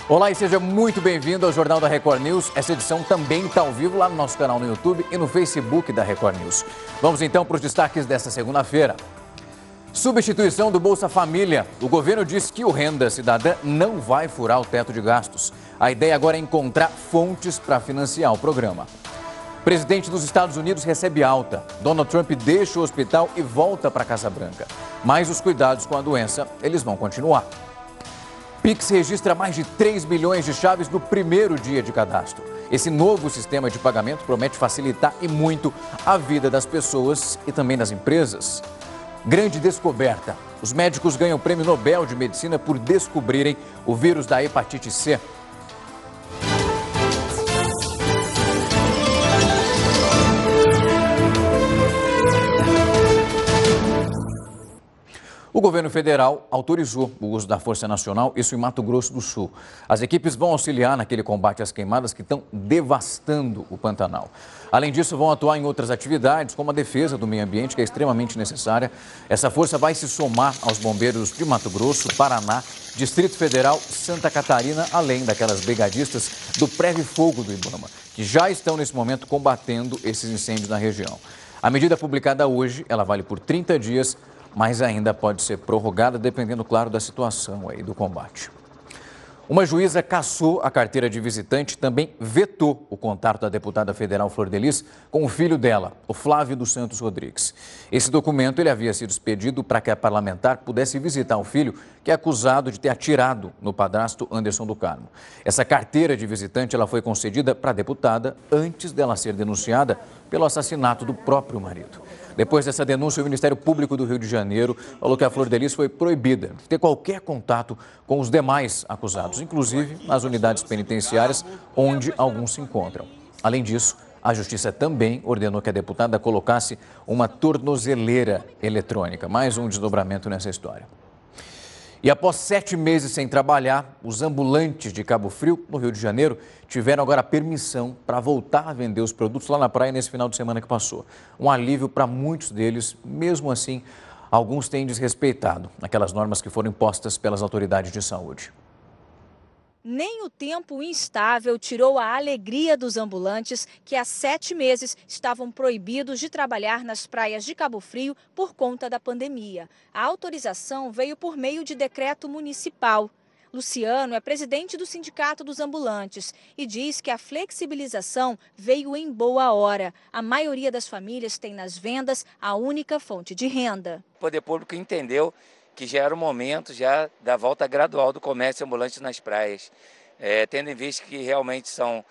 Olá e seja muito bem-vindo ao Jornal da Record News. Essa edição também está ao vivo lá no nosso canal no YouTube e no Facebook da Record News. Vamos então para os destaques desta segunda-feira. Substituição do Bolsa Família. O governo diz que o Renda Cidadã não vai furar o teto de gastos. A ideia agora é encontrar fontes para financiar o programa. Presidente dos Estados Unidos recebe alta. Donald Trump deixa o hospital e volta para a Casa Branca. Mas os cuidados com a doença, eles vão continuar. Pix registra mais de 3 milhões de chaves no primeiro dia de cadastro. Esse novo sistema de pagamento promete facilitar e muito a vida das pessoas e também das empresas. Grande descoberta. Os médicos ganham o Prêmio Nobel de Medicina por descobrirem o vírus da hepatite C. O governo federal autorizou o uso da Força Nacional, isso em Mato Grosso do Sul. As equipes vão auxiliar naquele combate às queimadas que estão devastando o Pantanal. Além disso, vão atuar em outras atividades, como a defesa do meio ambiente, que é extremamente necessária. Essa força vai se somar aos bombeiros de Mato Grosso, Paraná, Distrito Federal, Santa Catarina, além daquelas brigadistas do Preve Fogo do Ibama, que já estão nesse momento combatendo esses incêndios na região. A medida publicada hoje, ela vale por 30 dias, mas ainda pode ser prorrogada, dependendo, claro, da situação aí do combate. Uma juíza cassou a carteira de visitante e também vetou o contato da deputada federal Flor de Lis com o filho dela, o Flávio dos Santos Rodrigues. Esse documento ele havia sido expedido para que a parlamentar pudesse visitar o filho, que é acusado de ter atirado no padrasto Anderson do Carmo. Essa carteira de visitante ela foi concedida para a deputada antes dela ser denunciada pelo assassinato do próprio marido. Depois dessa denúncia, o Ministério Público do Rio de Janeiro falou que a Flor de Lis foi proibida de ter qualquer contato com os demais acusados, inclusive nas unidades penitenciárias onde alguns se encontram. Além disso, a Justiça também ordenou que a deputada colocasse uma tornozeleira eletrônica. Mais um desdobramento nessa história. E após 7 meses sem trabalhar, os ambulantes de Cabo Frio, no Rio de Janeiro, tiveram agora permissão para voltar a vender os produtos lá na praia nesse final de semana que passou. Um alívio para muitos deles, mesmo assim, alguns têm desrespeitado aquelas normas que foram impostas pelas autoridades de saúde. Nem o tempo instável tirou a alegria dos ambulantes que há 7 meses estavam proibidos de trabalhar nas praias de Cabo Frio por conta da pandemia. A autorização veio por meio de decreto municipal. Luciano é presidente do Sindicato dos Ambulantes e diz que a flexibilização veio em boa hora. A maioria das famílias tem nas vendas a única fonte de renda. O poder público entendeu que já era o momento já da volta gradual do comércio ambulante nas praias, tendo em vista que realmente são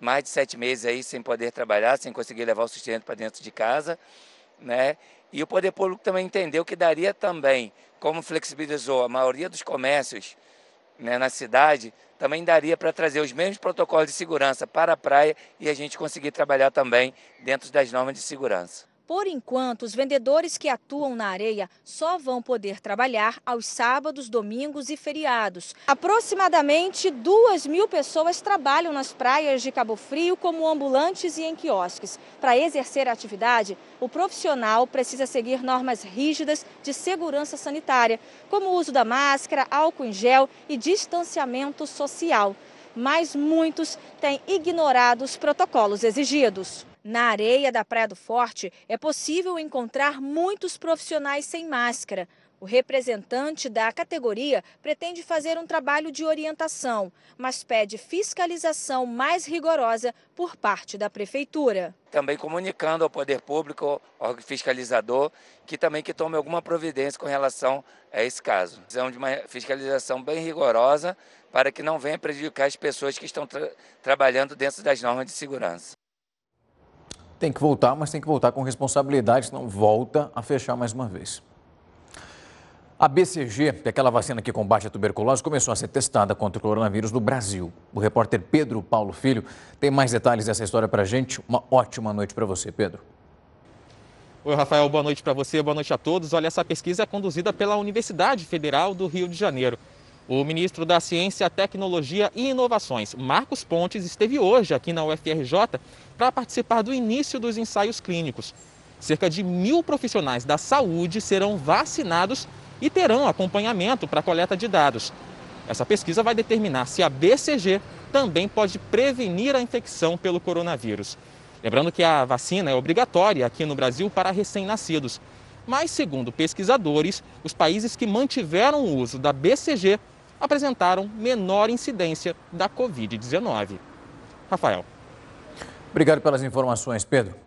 mais de 7 meses aí sem poder trabalhar, sem conseguir levar o sustento para dentro de casa, né? E o poder público também entendeu que daria também, como flexibilizou a maioria dos comércios, né, na cidade, também daria para trazer os mesmos protocolos de segurança para a praia e a gente conseguir trabalhar também dentro das normas de segurança. Por enquanto, os vendedores que atuam na areia só vão poder trabalhar aos sábados, domingos e feriados. Aproximadamente 2.000 pessoas trabalham nas praias de Cabo Frio como ambulantes e em quiosques. Para exercer a atividade, o profissional precisa seguir normas rígidas de segurança sanitária, como o uso da máscara, álcool em gel e distanciamento social. Mas muitos têm ignorado os protocolos exigidos. Na areia da Praia do Forte, é possível encontrar muitos profissionais sem máscara. O representante da categoria pretende fazer um trabalho de orientação, mas pede fiscalização mais rigorosa por parte da Prefeitura. Também comunicando ao poder público, ao fiscalizador, que também tome alguma providência com relação a esse caso. Precisamos de uma fiscalização bem rigorosa para que não venha prejudicar as pessoas que estão trabalhando dentro das normas de segurança. Tem que voltar, mas tem que voltar com responsabilidade, senão volta a fechar mais uma vez. A BCG, que é aquela vacina que combate a tuberculose, começou a ser testada contra o coronavírus no Brasil. O repórter Pedro Paulo Filho tem mais detalhes dessa história para a gente. Uma ótima noite para você, Pedro. Oi, Rafael, boa noite para você, boa noite a todos. Olha, essa pesquisa é conduzida pela Universidade Federal do Rio de Janeiro. O ministro da Ciência, Tecnologia e Inovações, Marcos Pontes, esteve hoje aqui na UFRJ para participar do início dos ensaios clínicos. Cerca de 1.000 profissionais da saúde serão vacinados e terão acompanhamento para a coleta de dados. Essa pesquisa vai determinar se a BCG também pode prevenir a infecção pelo coronavírus. Lembrando que a vacina é obrigatória aqui no Brasil para recém-nascidos. Mas, segundo pesquisadores, os países que mantiveram o uso da BCG apresentaram menor incidência da Covid-19. Rafael. Obrigado pelas informações, Pedro.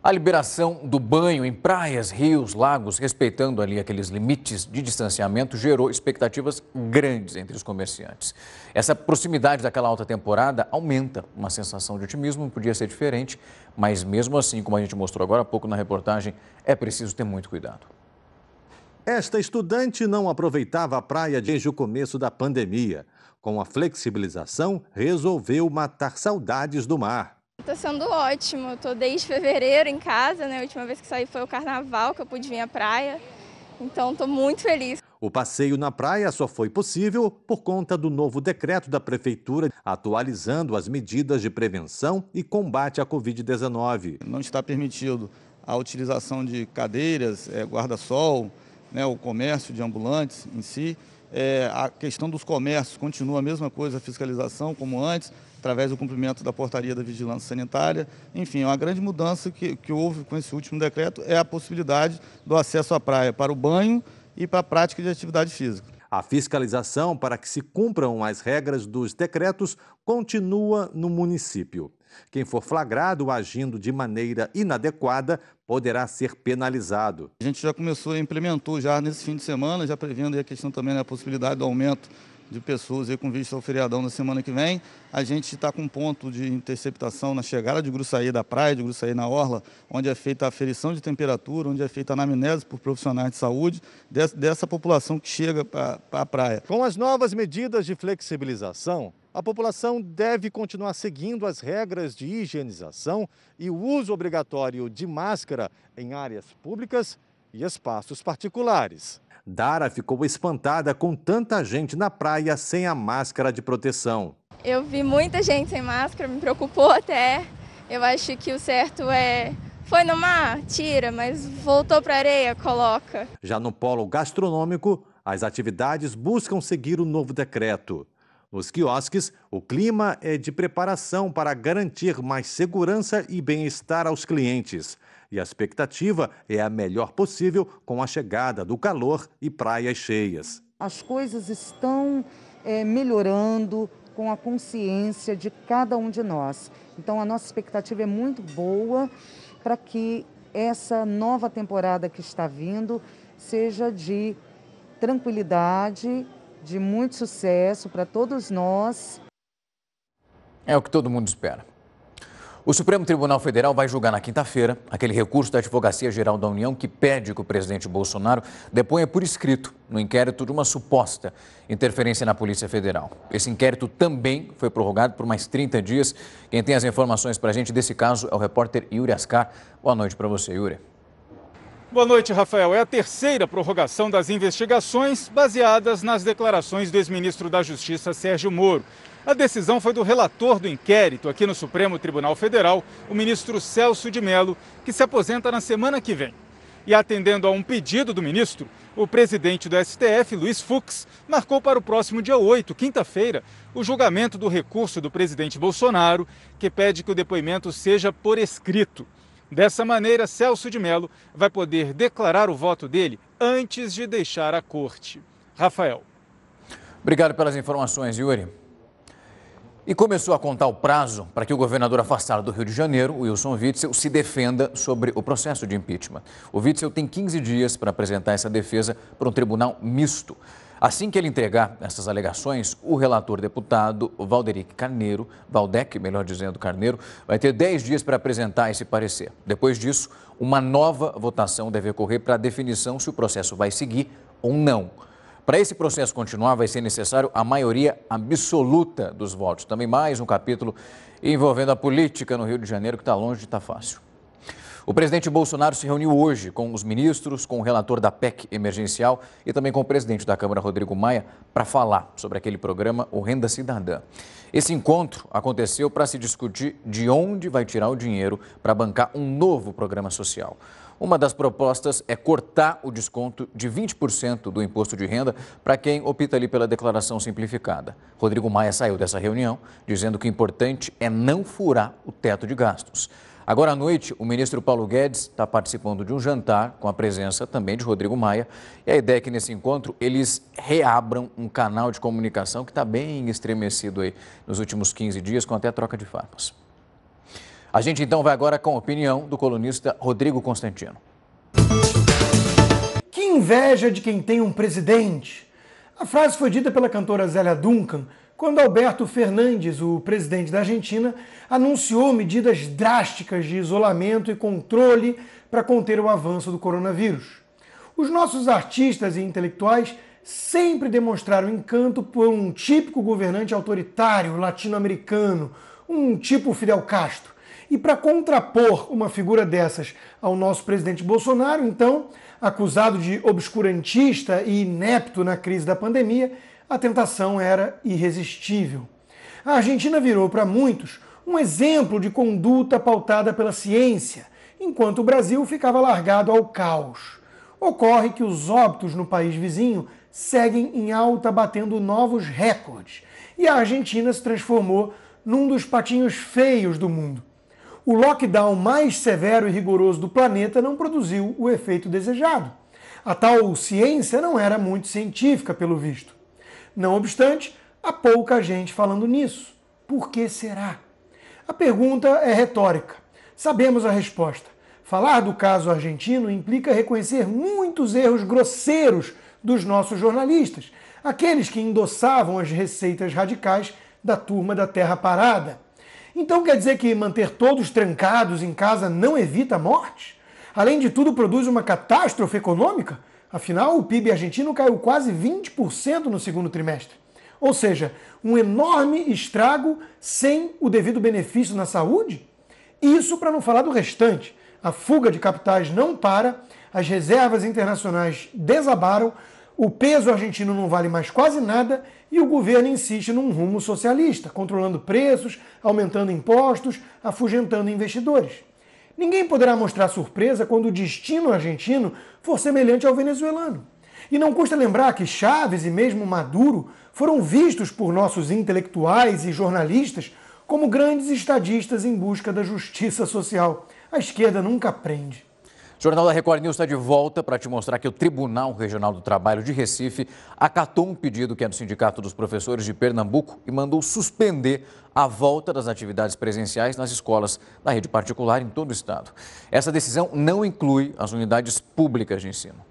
A liberação do banho em praias, rios, lagos, respeitando ali aqueles limites de distanciamento, gerou expectativas grandes entre os comerciantes. Essa proximidade daquela alta temporada aumenta uma sensação de otimismo, podia ser diferente, mas mesmo assim, como a gente mostrou agora há pouco na reportagem, é preciso ter muito cuidado. Esta estudante não aproveitava a praia desde o começo da pandemia. Com a flexibilização, resolveu matar saudades do mar. Está sendo ótimo, eu estou desde fevereiro em casa, né? A última vez que saí foi o carnaval, que eu pude vir à praia, então estou muito feliz. O passeio na praia só foi possível por conta do novo decreto da Prefeitura, atualizando as medidas de prevenção e combate à Covid-19. Não está permitido a utilização de cadeiras, guarda-sol, né, o comércio de ambulantes em si. A questão dos comércios continua a mesma coisa, a fiscalização como antes, através do cumprimento da portaria da vigilância sanitária. Enfim, uma grande mudança que houve com esse último decreto é a possibilidade do acesso à praia para o banho e para a prática de atividade física. A fiscalização para que se cumpram as regras dos decretos continua no município. Quem for flagrado agindo de maneira inadequada poderá ser penalizado. A gente já implementou já nesse fim de semana, já prevendo a questão também da possibilidade do aumento de pessoas aí com vista ao feriadão na semana que vem. A gente está com um ponto de interceptação na chegada de Gruçaí da praia, de Gruçaí na orla, onde é feita a aferição de temperatura, onde é feita a anamnese por profissionais de saúde dessa população que chega para a praia. Com as novas medidas de flexibilização, a população deve continuar seguindo as regras de higienização e o uso obrigatório de máscara em áreas públicas e espaços particulares. Dara ficou espantada com tanta gente na praia sem a máscara de proteção. Eu vi muita gente sem máscara, me preocupou até. Eu acho que o certo foi no mar, tira, mas voltou para a areia, coloca. Já no polo gastronômico, as atividades buscam seguir o novo decreto. Nos quiosques, o clima é de preparação para garantir mais segurança e bem-estar aos clientes. E a expectativa é a melhor possível com a chegada do calor e praias cheias. As coisas estão melhorando com a consciência de cada um de nós. Então, a nossa expectativa é muito boa para que essa nova temporada que está vindo seja de tranquilidade, de muito sucesso para todos nós. É o que todo mundo espera. O Supremo Tribunal Federal vai julgar na quinta-feira aquele recurso da Advocacia Geral da União que pede que o presidente Bolsonaro deponha por escrito no inquérito de uma suposta interferência na Polícia Federal. Esse inquérito também foi prorrogado por mais 30 dias. Quem tem as informações para a gente desse caso é o repórter Yuri Ascar. Boa noite para você, Yuri. Boa noite, Rafael. É a terceira prorrogação das investigações baseadas nas declarações do ex-ministro da Justiça, Sérgio Moro. A decisão foi do relator do inquérito aqui no Supremo Tribunal Federal, o ministro Celso de Mello, que se aposenta na semana que vem. E atendendo a um pedido do ministro, o presidente do STF, Luiz Fux, marcou para o próximo dia 8, quinta-feira, o julgamento do recurso do presidente Bolsonaro, que pede que o depoimento seja por escrito. Dessa maneira, Celso de Mello vai poder declarar o voto dele antes de deixar a corte. Rafael. Obrigado pelas informações, Yuri. E começou a contar o prazo para que o governador afastado do Rio de Janeiro, Wilson Witzel, se defenda sobre o processo de impeachment. O Witzel tem 15 dias para apresentar essa defesa para um tribunal misto. Assim que ele entregar essas alegações, o relator deputado Valderic Carneiro, vai ter 10 dias para apresentar esse parecer. Depois disso, uma nova votação deve ocorrer para a definição se o processo vai seguir ou não. Para esse processo continuar, vai ser necessário a maioria absoluta dos votos. Também mais um capítulo envolvendo a política no Rio de Janeiro, que está longe de estar fácil. O presidente Bolsonaro se reuniu hoje com os ministros, com o relator da PEC emergencial e também com o presidente da Câmara, Rodrigo Maia, para falar sobre aquele programa, o Renda Cidadã. Esse encontro aconteceu para se discutir de onde vai tirar o dinheiro para bancar um novo programa social. Uma das propostas é cortar o desconto de 20% do imposto de renda para quem opta ali pela declaração simplificada. Rodrigo Maia saiu dessa reunião dizendo que o importante é não furar o teto de gastos. Agora à noite, o ministro Paulo Guedes está participando de um jantar com a presença também de Rodrigo Maia. E a ideia é que nesse encontro eles reabram um canal de comunicação que está bem estremecido aí nos últimos 15 dias, com até troca de farpas. A gente então vai agora com a opinião do colunista Rodrigo Constantino. Que inveja de quem tem um presidente! A frase foi dita pela cantora Zélia Duncan quando Alberto Fernandes, o presidente da Argentina, anunciou medidas drásticas de isolamento e controle para conter o avanço do coronavírus. Os nossos artistas e intelectuais sempre demonstraram encanto por um típico governante autoritário latino-americano, um tipo Fidel Castro. E para contrapor uma figura dessas ao nosso presidente Bolsonaro, então, acusado de obscurantista e inepto na crise da pandemia, a tentação era irresistível. A Argentina virou para muitos um exemplo de conduta pautada pela ciência, enquanto o Brasil ficava largado ao caos. Ocorre que os óbitos no país vizinho seguem em alta, batendo novos recordes, e a Argentina se transformou num dos patinhos feios do mundo. O lockdown mais severo e rigoroso do planeta não produziu o efeito desejado. A tal ciência não era muito científica, pelo visto. Não obstante, há pouca gente falando nisso. Por que será? A pergunta é retórica. Sabemos a resposta. Falar do caso argentino implica reconhecer muitos erros grosseiros dos nossos jornalistas, aqueles que endossavam as receitas radicais da turma da terra parada. Então quer dizer que manter todos trancados em casa não evita a morte? Além de tudo, produz uma catástrofe econômica? Afinal, o PIB argentino caiu quase 20% no segundo trimestre. Ou seja, um enorme estrago sem o devido benefício na saúde? Isso para não falar do restante. A fuga de capitais não para, as reservas internacionais desabaram, o peso argentino não vale mais quase nada e o governo insiste num rumo socialista, controlando preços, aumentando impostos, afugentando investidores. Ninguém poderá mostrar surpresa quando o destino argentino for semelhante ao venezuelano. E não custa lembrar que Chávez e mesmo Maduro foram vistos por nossos intelectuais e jornalistas como grandes estadistas em busca da justiça social. A esquerda nunca aprende. O Jornal da Record News está de volta para te mostrar que o Tribunal Regional do Trabalho de Recife acatou um pedido que é do Sindicato dos Professores de Pernambuco e mandou suspender a volta das atividades presenciais nas escolas da rede particular em todo o estado. Essa decisão não inclui as unidades públicas de ensino.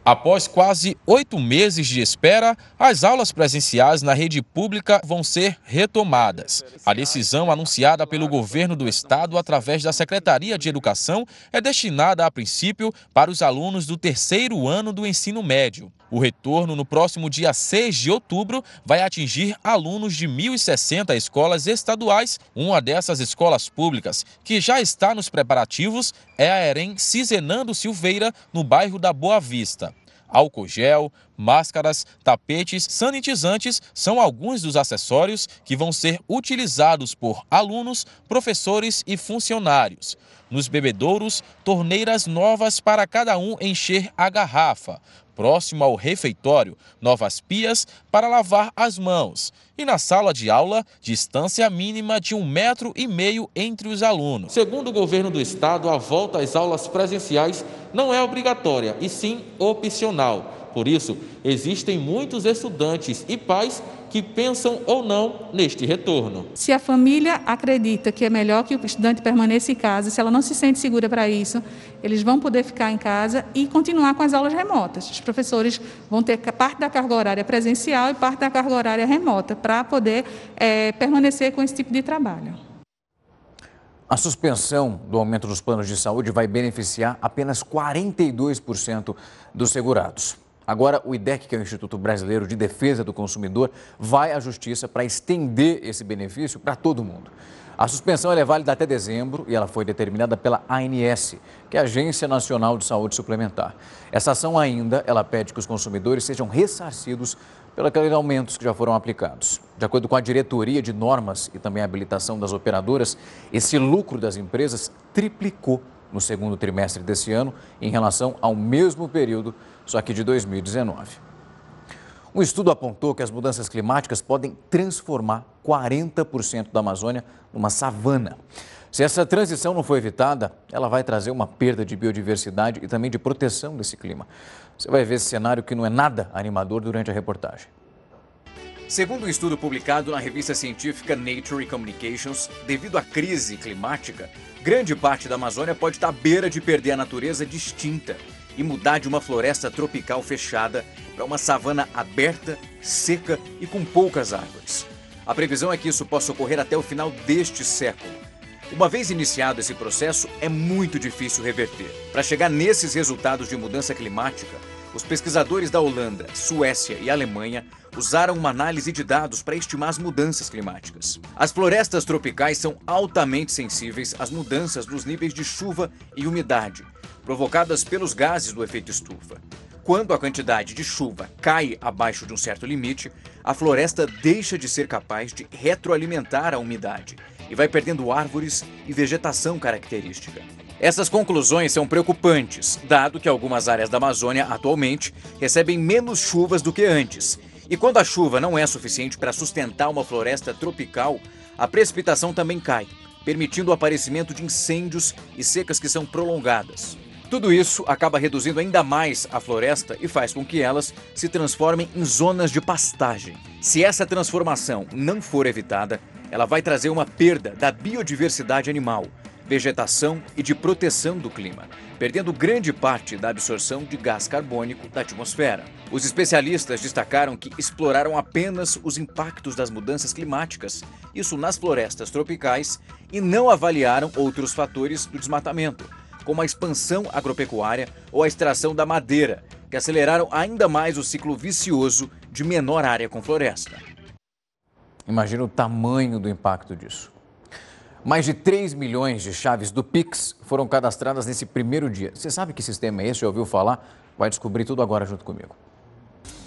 Após quase 8 meses de espera, as aulas presenciais na rede pública vão ser retomadas. A decisão anunciada pelo governo do estado através da Secretaria de Educação é destinada, a princípio, para os alunos do terceiro ano do ensino médio. O retorno no próximo dia 6 de outubro vai atingir alunos de 1.060 escolas estaduais. Uma dessas escolas públicas, que já está nos preparativos, é a EREM Cizenando Silveira, no bairro da Boa Vista. Álcool gel, máscaras, tapetes, sanitizantes são alguns dos acessórios que vão ser utilizados por alunos, professores e funcionários. Nos bebedouros, torneiras novas para cada um encher a garrafa. Próximo ao refeitório, novas pias para lavar as mãos. E na sala de aula, distância mínima de 1,5 metro entre os alunos. Segundo o governo do estado, a volta às aulas presenciais não é obrigatória, e sim opcional. Por isso, existem muitos estudantes e pais que pensam ou não neste retorno. Se a família acredita que é melhor que o estudante permaneça em casa, se ela não se sente segura para isso, eles vão poder ficar em casa e continuar com as aulas remotas. Os professores vão ter parte da carga horária presencial e parte da carga horária remota para poder permanecer com esse tipo de trabalho. A suspensão do aumento dos planos de saúde vai beneficiar apenas 42% dos segurados. Agora, o IDEC, que é o Instituto Brasileiro de Defesa do Consumidor, vai à Justiça para estender esse benefício para todo mundo. A suspensão é válida até dezembro e ela foi determinada pela ANS, que é a Agência Nacional de Saúde Suplementar. Essa ação ainda, ela pede que os consumidores sejam ressarcidos pelos aumentos que já foram aplicados. De acordo com a Diretoria de Normas e também a habilitação das operadoras, esse lucro das empresas triplicou no segundo trimestre desse ano em relação ao mesmo período, só que de 2019. Um estudo apontou que as mudanças climáticas podem transformar 40% da Amazônia numa savana. Se essa transição não for evitada, ela vai trazer uma perda de biodiversidade e também de proteção desse clima. Você vai ver esse cenário que não é nada animador durante a reportagem. Segundo um estudo publicado na revista científica Nature Communications, devido à crise climática, grande parte da Amazônia pode estar à beira de perder a natureza distinta e mudar de uma floresta tropical fechada para uma savana aberta, seca e com poucas árvores. A previsão é que isso possa ocorrer até o final deste século. Uma vez iniciado esse processo, é muito difícil reverter. Para chegar nesses resultados de mudança climática, os pesquisadores da Holanda, Suécia e Alemanha usaram uma análise de dados para estimar as mudanças climáticas. As florestas tropicais são altamente sensíveis às mudanças nos níveis de chuva e umidade, provocadas pelos gases do efeito estufa. Quando a quantidade de chuva cai abaixo de um certo limite, a floresta deixa de ser capaz de retroalimentar a umidade e vai perdendo árvores e vegetação característica. Essas conclusões são preocupantes, dado que algumas áreas da Amazônia atualmente recebem menos chuvas do que antes. E quando a chuva não é suficiente para sustentar uma floresta tropical, a precipitação também cai, permitindo o aparecimento de incêndios e secas que são prolongadas. Tudo isso acaba reduzindo ainda mais a floresta e faz com que elas se transformem em zonas de pastagem. Se essa transformação não for evitada, ela vai trazer uma perda da biodiversidade animal, vegetação e de proteção do clima, perdendo grande parte da absorção de gás carbônico da atmosfera. Os especialistas destacaram que exploraram apenas os impactos das mudanças climáticas, isso nas florestas tropicais, e não avaliaram outros fatores do desmatamento, como a expansão agropecuária ou a extração da madeira, que aceleraram ainda mais o ciclo vicioso de menor área com floresta. Imagina o tamanho do impacto disso. Mais de 3 milhões de chaves do Pix foram cadastradas nesse primeiro dia. Você sabe que sistema é esse? Já ouviu falar? Vai descobrir tudo agora junto comigo.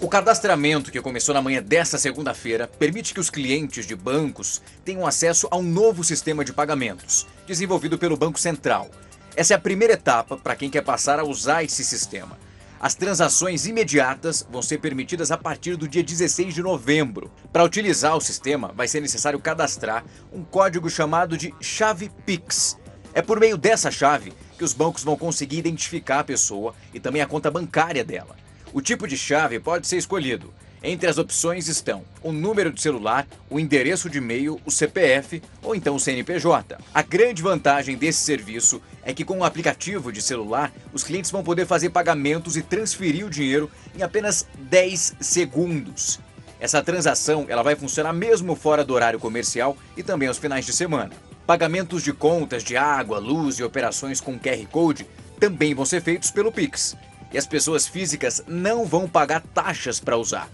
O cadastramento, que começou na manhã desta segunda-feira, permite que os clientes de bancos tenham acesso a um novo sistema de pagamentos, desenvolvido pelo Banco Central. Essa é a primeira etapa para quem quer passar a usar esse sistema. As transações imediatas vão ser permitidas a partir do dia 16 de novembro. Para utilizar o sistema, vai ser necessário cadastrar um código chamado de chave Pix. É por meio dessa chave que os bancos vão conseguir identificar a pessoa e também a conta bancária dela. O tipo de chave pode ser escolhido. Entre as opções estão o número de celular, o endereço de e-mail, o CPF ou então o CNPJ. A grande vantagem desse serviço é que com o aplicativo de celular, os clientes vão poder fazer pagamentos e transferir o dinheiro em apenas 10 segundos. Essa transação ela vai funcionar mesmo fora do horário comercial e também aos finais de semana. Pagamentos de contas de água, luz e operações com QR Code também vão ser feitos pelo Pix. E as pessoas físicas não vão pagar taxas para usar.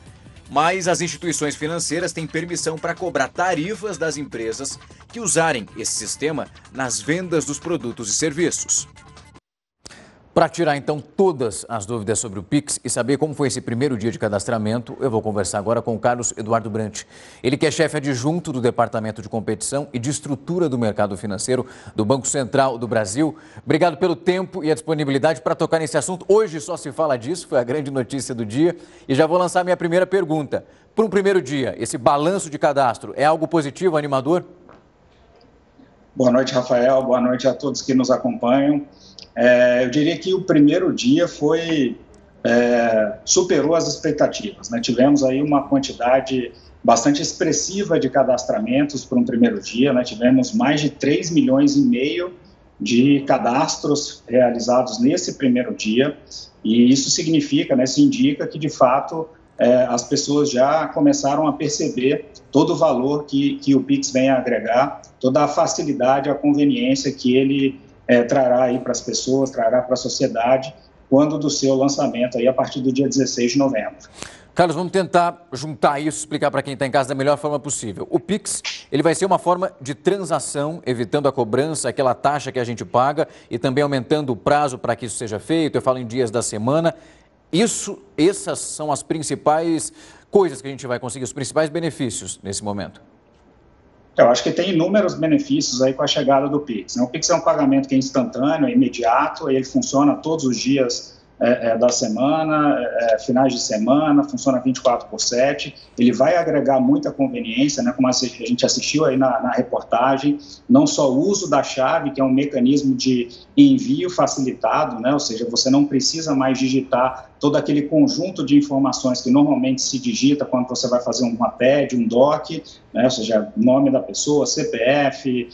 Mas as instituições financeiras têm permissão para cobrar tarifas das empresas que usarem esse sistema nas vendas dos produtos e serviços. Para tirar então todas as dúvidas sobre o Pix e saber como foi esse primeiro dia de cadastramento, eu vou conversar agora com o Carlos Eduardo Brant. Ele que é chefe adjunto do Departamento de Competição e de Estrutura do Mercado Financeiro do Banco Central do Brasil. Obrigado pelo tempo e a disponibilidade para tocar nesse assunto. Hoje só se fala disso, foi a grande notícia do dia. E já vou lançar minha primeira pergunta. Para um primeiro dia, esse balanço de cadastro é algo positivo, animador? Boa noite, Rafael. Boa noite a todos que nos acompanham. Eu diria que o primeiro dia superou as expectativas, né? Tivemos aí uma quantidade bastante expressiva de cadastramentos para um primeiro dia, né? Tivemos mais de 3,5 milhões de cadastros realizados nesse primeiro dia, e isso significa, né, isso indica que de fato as pessoas já começaram a perceber todo o valor que o Pix vem a agregar, toda a facilidade, a conveniência que ele trará aí para as pessoas, trará para a sociedade, quando do seu lançamento aí a partir do dia 16 de novembro. Carlos, vamos tentar juntar isso, explicar para quem está em casa da melhor forma possível. O Pix, ele vai ser uma forma de transação, evitando a cobrança, aquela taxa que a gente paga e também aumentando o prazo para que isso seja feito. Eu falo em dias da semana. Essas são as principais coisas que a gente vai conseguir, os principais benefícios nesse momento. Eu acho que tem inúmeros benefícios aí com a chegada do Pix, né? O Pix é um pagamento que é instantâneo, é imediato, ele funciona todos os dias da semana, finais de semana, funciona 24/7, ele vai agregar muita conveniência, né, como a gente assistiu aí na reportagem, não só o uso da chave, que é um mecanismo de envio facilitado, né, ou seja, você não precisa mais digitar todo aquele conjunto de informações que normalmente se digita quando você vai fazer uma TED, um DOC, né, ou seja, nome da pessoa, CPF,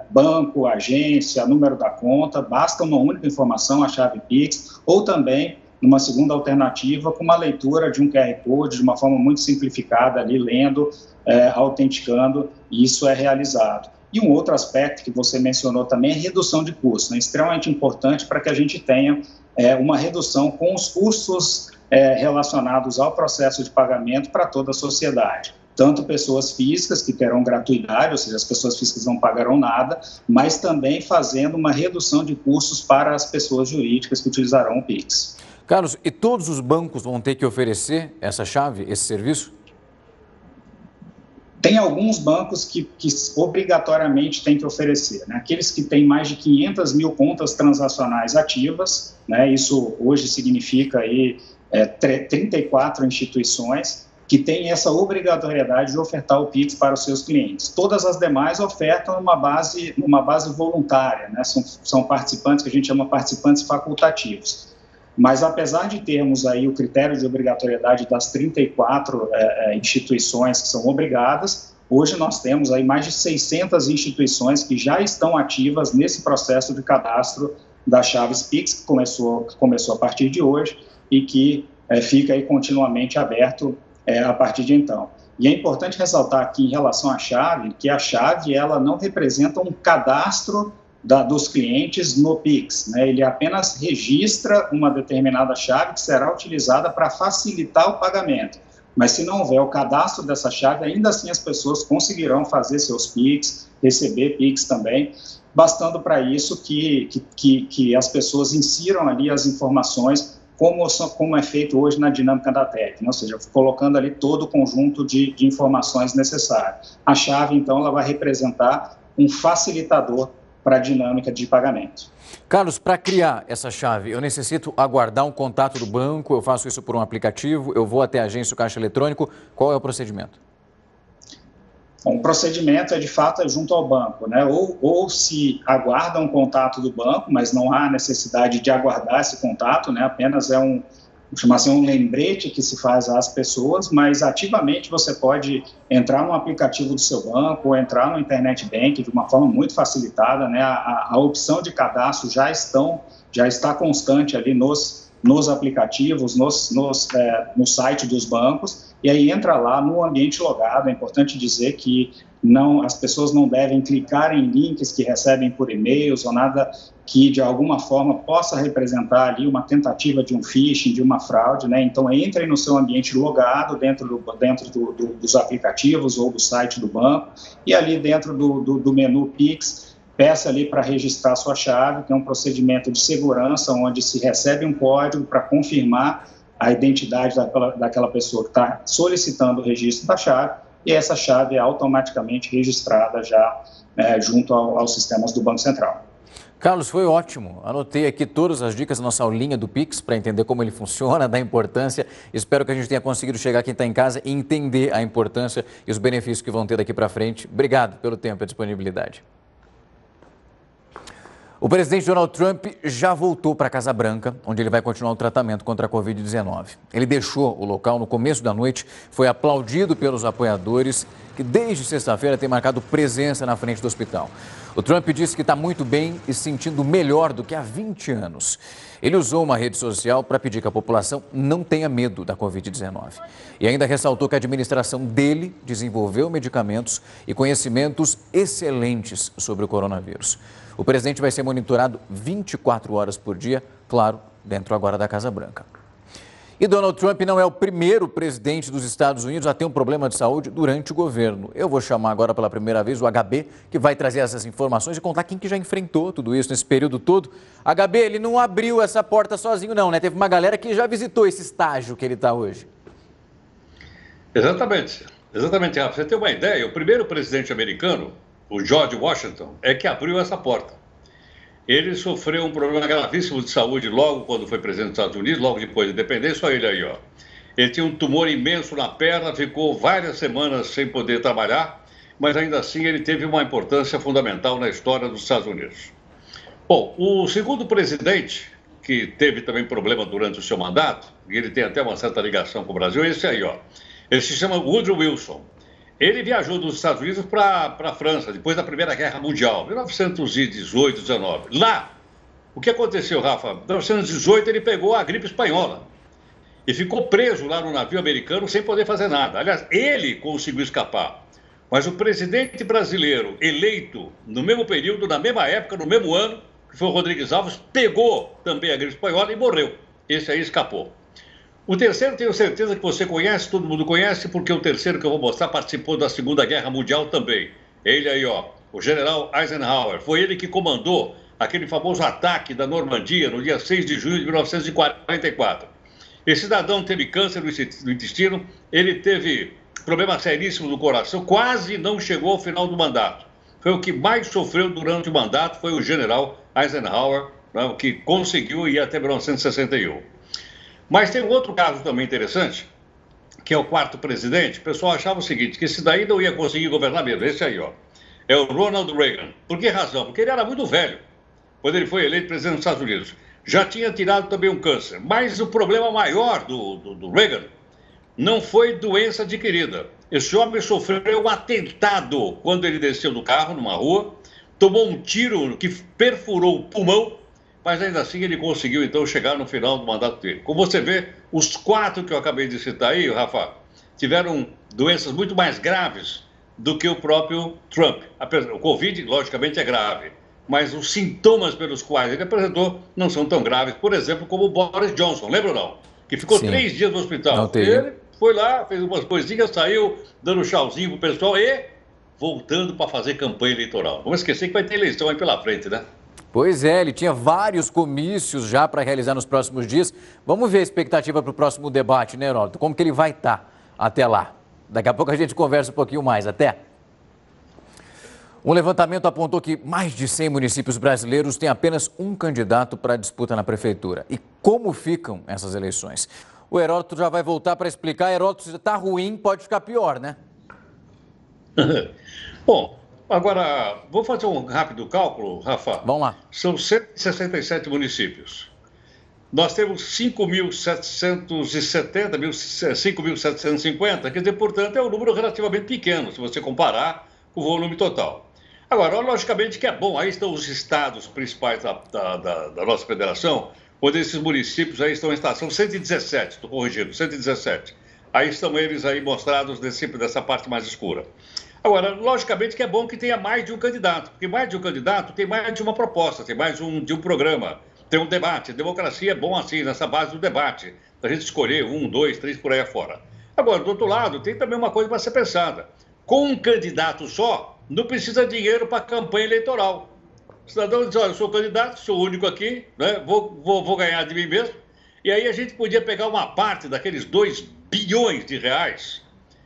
banco, agência, número da conta, basta uma única informação, a chave Pix, ou também, numa segunda alternativa, com uma leitura de um QR Code, de uma forma muito simplificada, ali lendo, autenticando, e isso é realizado. E um outro aspecto que você mencionou também é redução de custos, né, extremamente importante para que a gente tenha uma redução com os custos relacionados ao processo de pagamento para toda a sociedade. Tanto pessoas físicas que terão gratuidade, ou seja, as pessoas físicas não pagarão nada, mas também fazendo uma redução de custos para as pessoas jurídicas que utilizarão o Pix. Carlos, e todos os bancos vão ter que oferecer essa chave, esse serviço? Tem alguns bancos que obrigatoriamente têm que oferecer, né? Aqueles que têm mais de 500 mil contas transacionais ativas, né? Isso hoje significa aí, 34 instituições, que tem essa obrigatoriedade de ofertar o Pix para os seus clientes. Todas as demais ofertam numa base voluntária, né? São participantes que a gente chama participantes facultativos. Mas apesar de termos aí o critério de obrigatoriedade das 34 instituições que são obrigadas, hoje nós temos aí mais de 600 instituições que já estão ativas nesse processo de cadastro das chaves Pix, que começou a partir de hoje e que fica aí continuamente aberto a partir de então. E é importante ressaltar aqui em relação à chave, que a chave ela não representa um cadastro dos clientes no Pix, né? Ele apenas registra uma determinada chave que será utilizada para facilitar o pagamento. Mas se não houver o cadastro dessa chave, ainda assim as pessoas conseguirão fazer seus Pix, receber Pix também, bastando para isso que as pessoas insiram ali as informações como é feito hoje na dinâmica da TED, né? Ou seja, colocando ali todo o conjunto de informações necessárias. A chave, então, ela vai representar um facilitador para a dinâmica de pagamento. Carlos, para criar essa chave, eu necessito aguardar um contato do banco, eu faço isso por um aplicativo, eu vou até a agência, o caixa eletrônico, qual é o procedimento? Bom, o procedimento de fato junto ao banco, né? Ou se aguarda um contato do banco, mas não há necessidade de aguardar esse contato, né? Apenas um lembrete que se faz às pessoas, mas ativamente você pode entrar no aplicativo do seu banco ou entrar no Internet Bank de uma forma muito facilitada, né? A opção de cadastro já está constante ali nos aplicativos, no site dos bancos, e aí entra lá no ambiente logado. É importante dizer que as pessoas não devem clicar em links que recebem por e-mails ou nada que de alguma forma possa representar ali uma tentativa de um phishing, de uma fraude, né? Então entrem no seu ambiente logado dentro dos aplicativos ou do site do banco, e ali dentro do menu Pix, peça ali para registrar sua chave, que é um procedimento de segurança onde se recebe um código para confirmar a identidade daquela pessoa que está solicitando o registro da chave, e essa chave é automaticamente registrada já junto aos sistemas do Banco Central. Carlos, foi ótimo. Anotei aqui todas as dicas da nossa aulinha do Pix para entender como ele funciona, da importância. Espero que a gente tenha conseguido chegar quem está em casa e entender a importância e os benefícios que vão ter daqui para frente. Obrigado pelo tempo e a disponibilidade. O presidente Donald Trump já voltou para a Casa Branca, onde ele vai continuar o tratamento contra a Covid-19. Ele deixou o local no começo da noite, foi aplaudido pelos apoiadores, que desde sexta-feira têm marcado presença na frente do hospital. O Trump disse que está muito bem e se sentindo melhor do que há 20 anos. Ele usou uma rede social para pedir que a população não tenha medo da Covid-19. E ainda ressaltou que a administração dele desenvolveu medicamentos e conhecimentos excelentes sobre o coronavírus. O presidente vai ser monitorado 24 horas por dia, claro, dentro agora da Casa Branca. E Donald Trump não é o primeiro presidente dos Estados Unidos a ter um problema de saúde durante o governo. Eu vou chamar agora pela primeira vez o HB, que vai trazer essas informações e contar quem que já enfrentou tudo isso nesse período todo. HB, ele não abriu essa porta sozinho não, né? Teve uma galera que já visitou esse estágio que ele está hoje. Exatamente. Exatamente, Rafa. Você tem uma ideia? O primeiro presidente americano, o George Washington, é que abriu essa porta. Ele sofreu um problema gravíssimo de saúde logo quando foi presidente dos Estados Unidos, logo depois da independência. Olha ele aí, ó. Ele tinha um tumor imenso na perna, ficou várias semanas sem poder trabalhar, mas ainda assim ele teve uma importância fundamental na história dos Estados Unidos. Bom, o segundo presidente, que teve também problema durante o seu mandato, e ele tem até uma certa ligação com o Brasil, é esse aí, ó. Ele se chama Woodrow Wilson. Ele viajou dos Estados Unidos para a França, depois da Primeira Guerra Mundial, 1918, 19. Lá, o que aconteceu, Rafa? Em 1918 ele pegou a gripe espanhola e ficou preso lá no navio americano sem poder fazer nada. Aliás, ele conseguiu escapar. Mas o presidente brasileiro eleito no mesmo período, na mesma época, no mesmo ano, que foi o Rodrigues Alves, pegou também a gripe espanhola e morreu. Esse aí escapou. O terceiro, tenho certeza que você conhece, todo mundo conhece, porque o terceiro que eu vou mostrar participou da Segunda Guerra Mundial também. Ele aí, ó, o general Eisenhower. Foi ele que comandou aquele famoso ataque da Normandia no dia 6 de junho de 1944. Esse cidadão teve câncer no intestino, ele teve problema seríssimo no coração, quase não chegou ao final do mandato. Foi o que mais sofreu durante o mandato, foi o general Eisenhower, né, que conseguiu ir até 1961. Mas tem um outro caso também interessante, que é o quarto presidente. O pessoal achava o seguinte, que esse daí não ia conseguir governar mesmo. Esse aí, ó, é o Ronald Reagan. Por que razão? Porque ele era muito velho quando ele foi eleito presidente dos Estados Unidos. Já tinha tirado também um câncer. Mas o problema maior do Reagan não foi doença adquirida. Esse homem sofreu um atentado quando ele desceu do carro numa rua, tomou um tiro que perfurou o pulmão, mas ainda assim ele conseguiu, então, chegar no final do mandato dele. Como você vê, os quatro que eu acabei de citar aí, Rafa, tiveram doenças muito mais graves do que o próprio Trump. O Covid, logicamente, é grave, mas os sintomas pelos quais ele apresentou não são tão graves, por exemplo, como o Boris Johnson, lembra ou não? Que ficou 3 dias no hospital. Ele foi lá, fez umas coisinhas, saiu dando tchauzinho pro pessoal e voltando para fazer campanha eleitoral. Vamos esquecer que vai ter eleição aí pela frente, né? Pois é, ele tinha vários comícios já para realizar nos próximos dias. Vamos ver a expectativa para o próximo debate, né, Heródoto? Como que ele vai estar até lá? Daqui a pouco a gente conversa um pouquinho mais. Até! Um levantamento apontou que mais de 100 municípios brasileiros têm apenas um candidato para a disputa na prefeitura. E como ficam essas eleições? O Heródoto já vai voltar para explicar. Heródoto, se está ruim, pode ficar pior, né? Bom, agora, vou fazer um rápido cálculo, Rafa. Vamos lá. São 167 municípios. Nós temos 5.770, 5.750, quer dizer, portanto, é um número relativamente pequeno, se você comparar com o volume total. Agora, logicamente que é bom, aí estão os estados principais da nossa federação, onde esses municípios aí estão em estação 117, estou corrigindo, 117. Aí estão eles aí mostrados dessa parte mais escura. Agora, logicamente que é bom que tenha mais de um candidato, porque mais de um candidato tem mais de uma proposta, tem mais de um programa, tem um debate. A democracia é bom assim, nessa base do debate, da gente escolher 1, 2, 3 por aí afora. Agora, do outro lado, tem também uma coisa para ser pensada. Com um candidato só, não precisa de dinheiro para campanha eleitoral. O cidadão diz, olha, eu sou candidato, sou o único aqui, né? vou ganhar de mim mesmo. E aí a gente podia pegar uma parte daqueles 2 bilhões de reais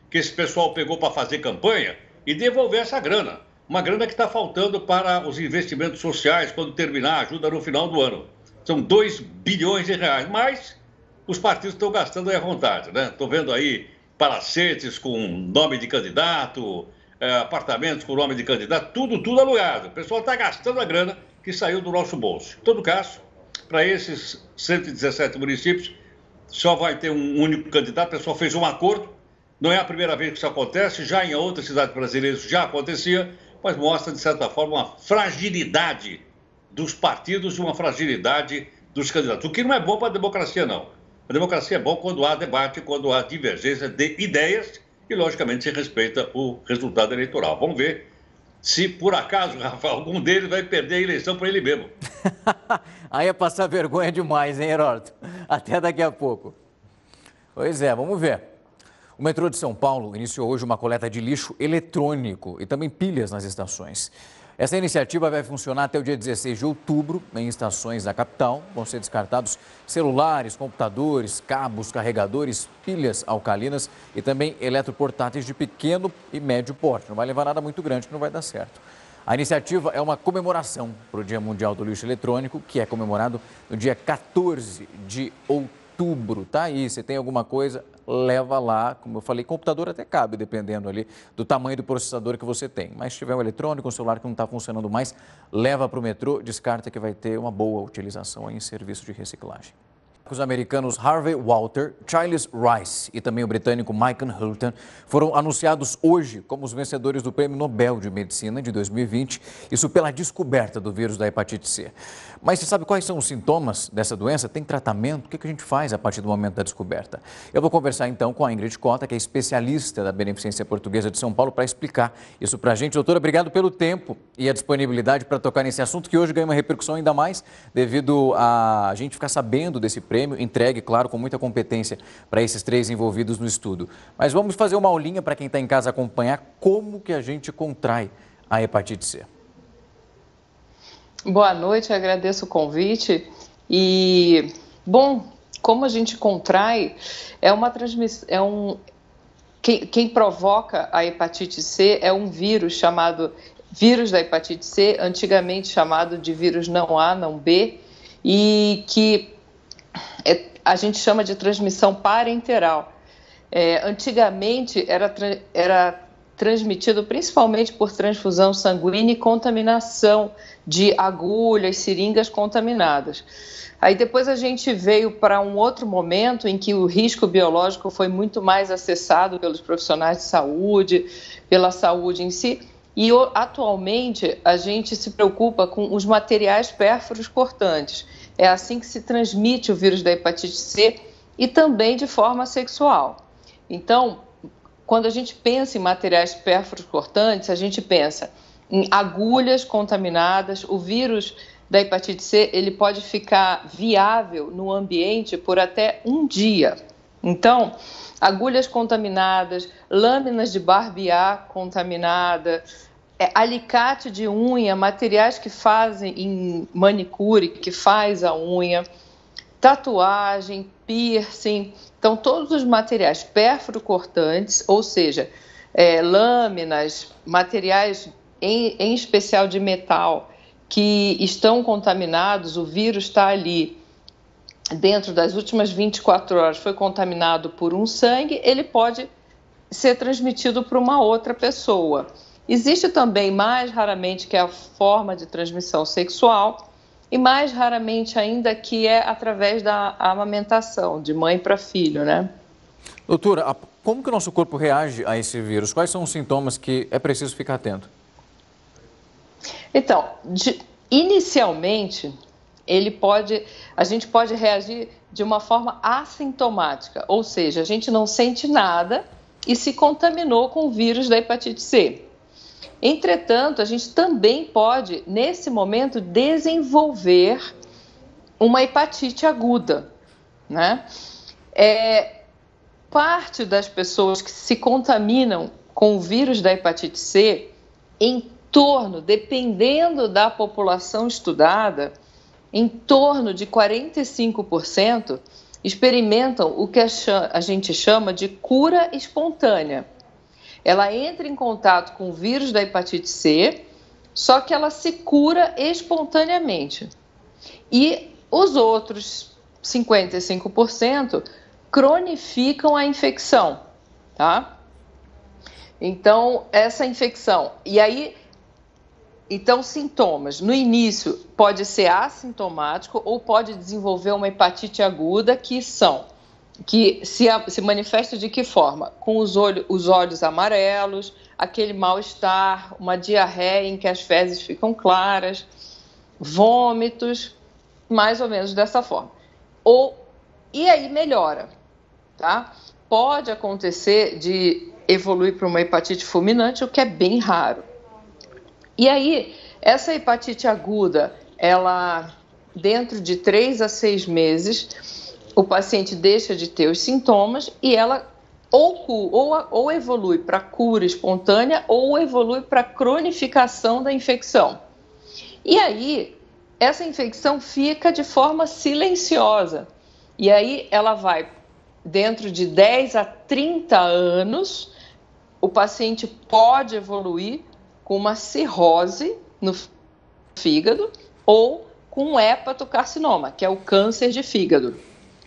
que esse pessoal pegou para fazer campanha e devolver essa grana. Uma grana que está faltando para os investimentos sociais quando terminar a ajuda no final do ano. São 2 bilhões de reais, mas os partidos estão gastando aí à vontade, né? Estou vendo aí palacetes com nome de candidato, apartamentos com nome de candidato, tudo alugado. O pessoal está gastando a grana que saiu do nosso bolso. Em todo caso, para esses 117 municípios, só vai ter um único candidato. O pessoal fez um acordo. Não é a primeira vez que isso acontece, já em outras cidades brasileiras já acontecia, mas mostra, de certa forma, uma fragilidade dos partidos e uma fragilidade dos candidatos. O que não é bom para a democracia, não. A democracia é bom quando há debate, quando há divergência de ideias e, logicamente, se respeita o resultado eleitoral. Vamos ver se, por acaso, Rafa, algum deles vai perder a eleição para ele mesmo. Aí é passar vergonha demais, hein, Heródoto? Até daqui a pouco. Pois é, vamos ver. O metrô de São Paulo iniciou hoje uma coleta de lixo eletrônico e também pilhas nas estações. Essa iniciativa vai funcionar até o dia 16 de outubro em estações da capital. Vão ser descartados celulares, computadores, cabos, carregadores, pilhas alcalinas e também eletroportáteis de pequeno e médio porte. Não vai levar nada muito grande que não vai dar certo. A iniciativa é uma comemoração para o Dia Mundial do Lixo Eletrônico, que é comemorado no dia 14 de outubro. Tá aí, se tem alguma coisa, leva lá. Como eu falei, computador até cabe, dependendo ali do tamanho do processador que você tem. Mas se tiver um eletrônico, um celular que não está funcionando mais, leva para o metrô, descarta que vai ter uma boa utilização em serviço de reciclagem. Os americanos Harvey Walter, Charles Rice e também o britânico Michael Hulton foram anunciados hoje como os vencedores do Prêmio Nobel de Medicina de 2020, isso pela descoberta do vírus da hepatite C. Mas você sabe quais são os sintomas dessa doença? Tem tratamento? O que a gente faz a partir do momento da descoberta? Eu vou conversar então com a Ingrid Cota, que é especialista da Beneficência Portuguesa de São Paulo, para explicar isso para a gente. Doutora, obrigado pelo tempo e a disponibilidade para tocar nesse assunto, que hoje ganha uma repercussão ainda mais devido a gente ficar sabendo desse prêmio, entregue, claro, com muita competência para esses 3 envolvidos no estudo. Mas vamos fazer uma aulinha para quem está em casa acompanhar como que a gente contrai a hepatite C. Boa noite, agradeço o convite. E, bom, como a gente contrai, é uma transmissão, quem provoca a hepatite C é um vírus chamado vírus da hepatite C, antigamente chamado de vírus não A, não B, e que a gente chama de transmissão parenteral. Antigamente era transmitido principalmente por transfusão sanguínea e contaminação de agulhas, seringas contaminadas. Aí depois a gente veio para um outro momento em que o risco biológico foi muito mais acessado pelos profissionais de saúde, pela saúde em si, e atualmente a gente se preocupa com os materiais pérfuros cortantes. É assim que se transmite o vírus da hepatite C e também de forma sexual. Então, quando a gente pensa em materiais pérfuros cortantes, a gente pensa em agulhas contaminadas. O vírus da hepatite C ele pode ficar viável no ambiente por até 1 dia. Então, agulhas contaminadas, lâminas de barbear contaminada, alicate de unha, materiais que fazem em manicure, que faz a unha, tatuagem, piercing. Então, todos os materiais pérfuro-cortantes, ou seja, lâminas, materiais em especial de metal, que estão contaminados, o vírus está ali dentro das últimas 24 horas, foi contaminado por um sangue, ele pode ser transmitido para uma outra pessoa. Existe também, mais raramente, que é a forma de transmissão sexual, e mais raramente ainda que é através da amamentação, de mãe para filho, né? Doutora, como que o nosso corpo reage a esse vírus? Quais são os sintomas que é preciso ficar atento? Então, inicialmente, a gente pode reagir de uma forma assintomática, ou seja, a gente não sente nada e se contaminou com o vírus da hepatite C. Entretanto, a gente também pode, nesse momento, desenvolver uma hepatite aguda, né? Parte das pessoas que se contaminam com o vírus da hepatite C, em torno, dependendo da população estudada, em torno de 45% experimentam o que a gente chama de cura espontânea. Ela entra em contato com o vírus da hepatite C, só que ela se cura espontaneamente. E os outros 55% cronificam a infecção, tá? Então, essa infecção. E aí, então, sintomas. No início, pode ser assintomático ou pode desenvolver uma hepatite aguda, que se manifesta de que forma? Com os olhos amarelos, aquele mal-estar, uma diarreia em que as fezes ficam claras, vômitos, mais ou menos dessa forma. E aí melhora, tá? Pode acontecer de evoluir para uma hepatite fulminante, o que é bem raro. E aí, essa hepatite aguda, ela, dentro de 3 a 6 meses, o paciente deixa de ter os sintomas e ela ou evolui para cura espontânea ou evolui para cronificação da infecção. E aí, essa infecção fica de forma silenciosa. E aí ela vai, dentro de 10 a 30 anos, o paciente pode evoluir com uma cirrose no fígado ou com um hepatocarcinoma, que é o câncer de fígado.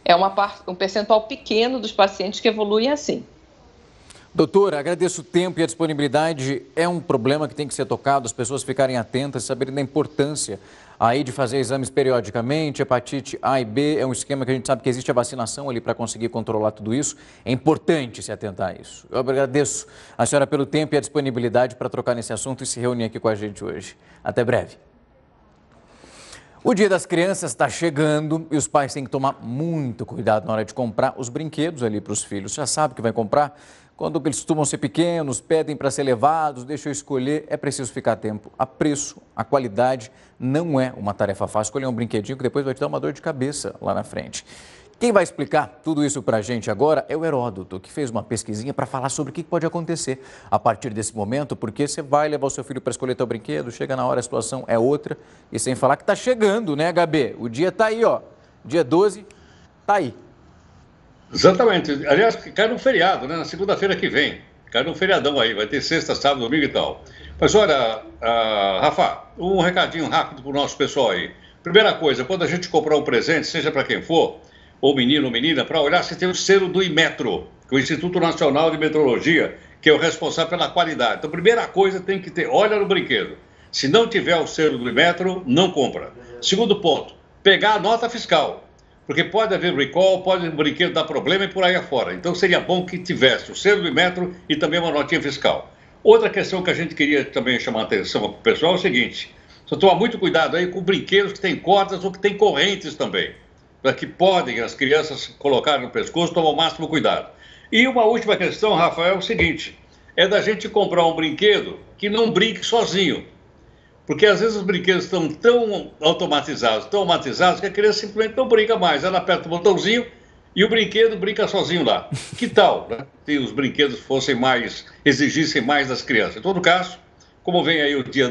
É um percentual pequeno dos pacientes que evoluem assim. Doutora, agradeço o tempo e a disponibilidade. É um problema que tem que ser tocado, as pessoas ficarem atentas, saberem da importância aí de fazer exames periodicamente. Hepatite A e B é um esquema que a gente sabe que existe a vacinação ali para conseguir controlar tudo isso. É importante se atentar a isso. Eu agradeço a senhora pelo tempo e a disponibilidade para trocar nesse assunto e se reunir aqui com a gente hoje. Até breve. O Dia das Crianças está chegando e os pais têm que tomar muito cuidado na hora de comprar os brinquedos ali para os filhos. Já sabe que vai comprar? Quando eles costumam ser pequenos, pedem para ser levados, deixa eu escolher, é preciso ficar atento. A preço, a qualidade, não é uma tarefa fácil. Escolher um brinquedinho que depois vai te dar uma dor de cabeça lá na frente. Quem vai explicar tudo isso para a gente agora é o Heródoto, que fez uma pesquisinha para falar sobre o que pode acontecer a partir desse momento, porque você vai levar o seu filho para escolher teu brinquedo, chega na hora, a situação é outra, e sem falar que está chegando, né, HB? O dia está aí, ó, dia 12, está aí. Exatamente. Aliás, cai no feriado, né? Na segunda-feira que vem. Cai no feriadão aí, vai ter sexta, sábado, domingo e tal. Mas olha, Rafa, um recadinho rápido para o nosso pessoal aí. Primeira coisa, quando a gente comprar um presente, seja para quem for, ou menino ou menina, para olhar se tem o selo do Inmetro, que é o Instituto Nacional de Metrologia, que é o responsável pela qualidade. Então, primeira coisa, tem que ter, olha no brinquedo. Se não tiver o selo do Inmetro, não compra. Segundo ponto, pegar a nota fiscal. Porque pode haver recall, pode o brinquedo dar problema e por aí afora. Então seria bom que tivesse o selo do Inmetro e também uma notinha fiscal. Outra questão que a gente queria também chamar a atenção para o pessoal é o seguinte: só tomar muito cuidado aí com brinquedos que têm cordas ou que têm correntes também. Para que podem as crianças colocarem no pescoço, tomar o máximo cuidado. E uma última questão, Rafael, é o seguinte: é da gente comprar um brinquedo que não brinque sozinho. Porque às vezes os brinquedos estão tão automatizados, que a criança simplesmente não brinca mais. Ela aperta o botãozinho e o brinquedo brinca sozinho lá. Que tal, né? Se os brinquedos exigissem mais das crianças? Em todo caso, como vem aí o Dia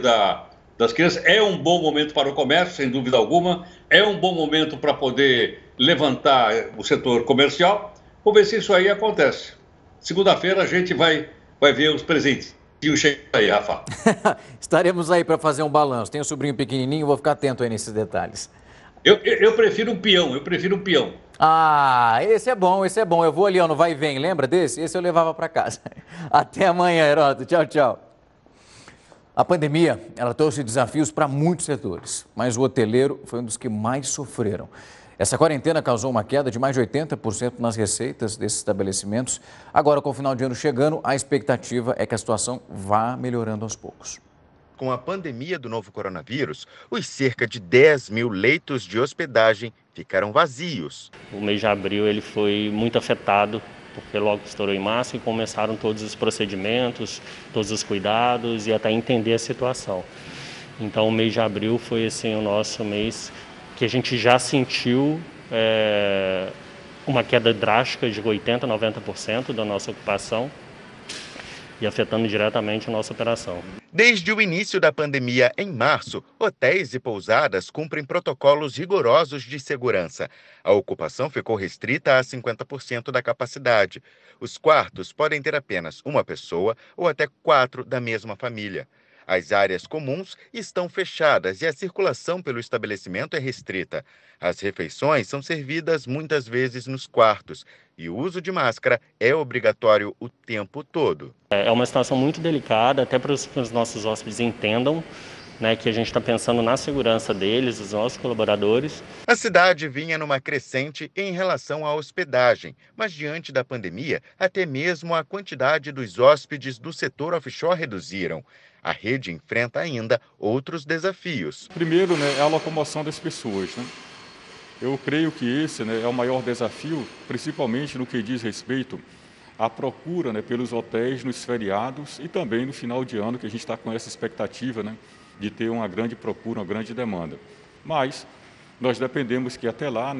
das Crianças, é um bom momento para o comércio, sem dúvida alguma. É um bom momento para poder levantar o setor comercial. Vamos ver se isso aí acontece. Segunda-feira a gente vai ver os presentes. Chega aí, Rafa. Estaremos aí para fazer um balanço. Tem um sobrinho pequenininho, vou ficar atento aí nesses detalhes. Eu prefiro um peão, Ah, esse é bom. Eu vou ali, ó, no vai e vem, lembra desse? Esse eu levava para casa. Até amanhã, Heródoto. Tchau, tchau. A pandemia, ela trouxe desafios para muitos setores, mas o hoteleiro foi um dos que mais sofreram. Essa quarentena causou uma queda de mais de 80% nas receitas desses estabelecimentos. Agora, com o final de ano chegando, a expectativa é que a situação vá melhorando aos poucos. Com a pandemia do novo coronavírus, os cerca de 10 mil leitos de hospedagem ficaram vazios. O mês de abril ele foi muito afetado, porque logo estourou em março e começaram todos os procedimentos, todos os cuidados e até entender a situação. Então, o mês de abril foi assim, o nosso mês que a gente já sentiu uma queda drástica de 80%, 90% da nossa ocupação e afetando diretamente a nossa operação. Desde o início da pandemia, em março, hotéis e pousadas cumprem protocolos rigorosos de segurança. A ocupação ficou restrita a 50% da capacidade. Os quartos podem ter apenas uma pessoa ou até 4 da mesma família. As áreas comuns estão fechadas e a circulação pelo estabelecimento é restrita. As refeições são servidas muitas vezes nos quartos e o uso de máscara é obrigatório o tempo todo. É uma situação muito delicada, até para que os nossos hóspedes entendam, né, que a gente está pensando na segurança deles, dos nossos colaboradores. A cidade vinha numa crescente em relação à hospedagem, mas diante da pandemia, até mesmo a quantidade dos hóspedes do setor offshore reduziram. A rede enfrenta ainda outros desafios. Primeiro, é a locomoção das pessoas. Eu creio que esse é o maior desafio, principalmente no que diz respeito à procura pelos hotéis nos feriados e também no final de ano, que a gente está com essa expectativa de ter uma grande procura, uma grande demanda. Mas nós dependemos que até lá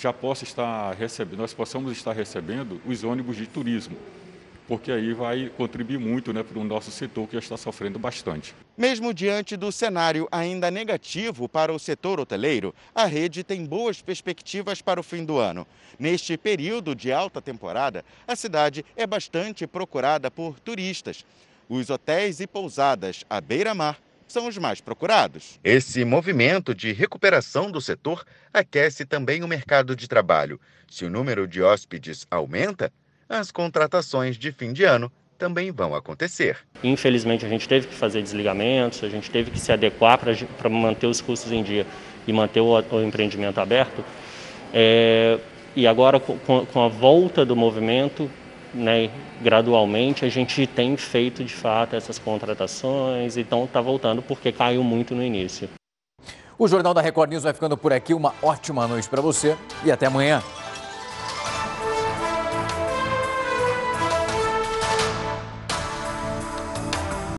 já nós possamos estar recebendo os ônibus de turismo, porque aí vai contribuir muito, para o nosso setor, que já está sofrendo bastante. Mesmo diante do cenário ainda negativo para o setor hoteleiro, a rede tem boas perspectivas para o fim do ano. Neste período de alta temporada, a cidade é bastante procurada por turistas. Os hotéis e pousadas à beira-mar são os mais procurados. Esse movimento de recuperação do setor aquece também o mercado de trabalho. Se o número de hóspedes aumenta, as contratações de fim de ano também vão acontecer. Infelizmente, a gente teve que fazer desligamentos, a gente teve que se adequar para manter os custos em dia e manter o empreendimento aberto. E agora, com a volta do movimento, gradualmente, a gente tem feito, de fato, essas contratações, então está voltando porque caiu muito no início. O Jornal da Record News vai ficando por aqui. Uma ótima noite para você e até amanhã.